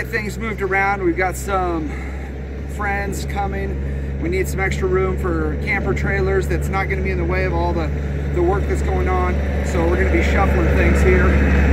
get things moved around. We've got some friends coming. We need some extra room for camper trailers that's not going to be in the way of all the work that's going on. So we're going to be shuffling things here.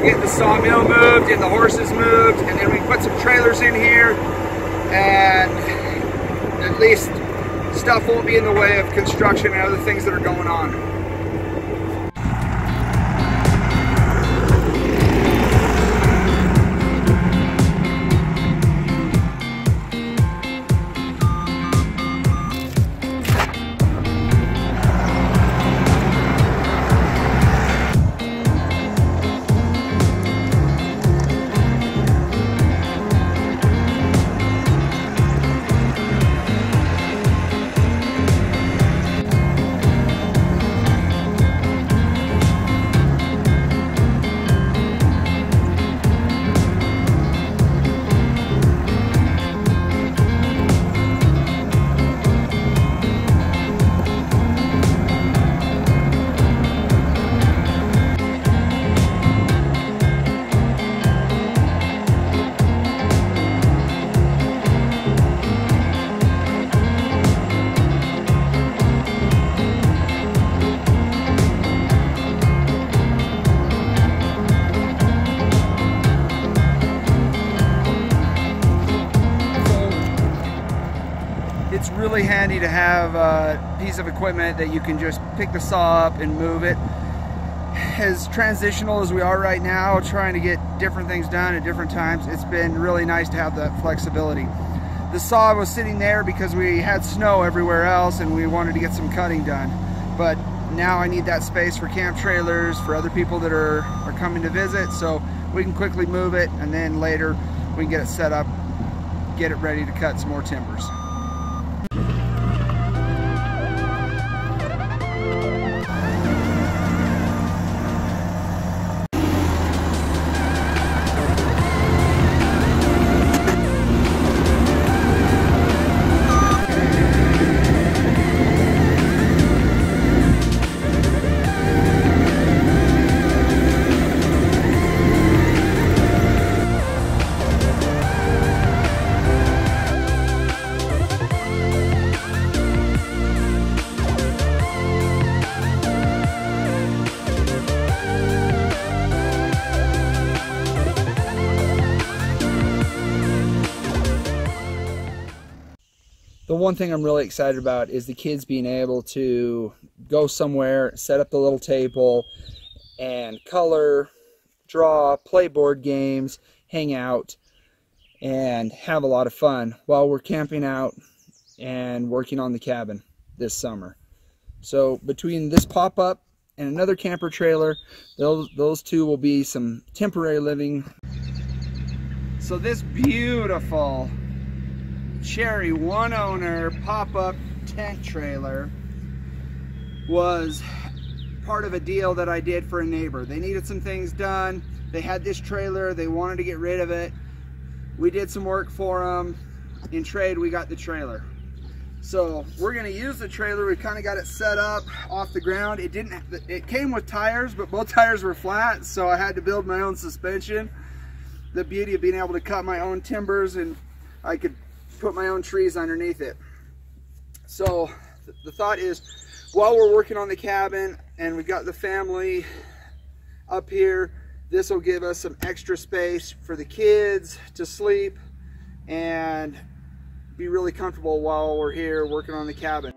Get the sawmill moved and the horses moved, and then we put some trailers in here, and at least stuff won't be in the way of construction and other things that are going on. It's really handy to have a piece of equipment that you can just pick the saw up and move it. As transitional as we are right now, trying to get different things done at different times, it's been really nice to have that flexibility. The saw was sitting there because we had snow everywhere else and we wanted to get some cutting done. But now I need that space for camp trailers, for other people that are coming to visit, so we can quickly move it, and then later we can get it set up, get it ready to cut some more timbers. The one thing I'm really excited about is the kids being able to go somewhere, set up the little table, and color, draw, play board games, hang out, and have a lot of fun while we're camping out and working on the cabin this summer. So between this pop-up and another camper trailer, those two will be some temporary living. So this beautiful cherry one owner pop-up tent trailer was part of a deal that I did for a neighbor. They needed some things done. They had this trailer, they wanted to get rid of it. We did some work for them. In trade, we got the trailer. So we're gonna use the trailer. We kind of got it set up off the ground. It came with tires, but both tires were flat, so I had to build my own suspension. The beauty of being able to cut my own timbers, and I could put my own trees underneath it. So the thought is, while we're working on the cabin and we've got the family up here, this will give us some extra space for the kids to sleep and be really comfortable while we're here working on the cabin.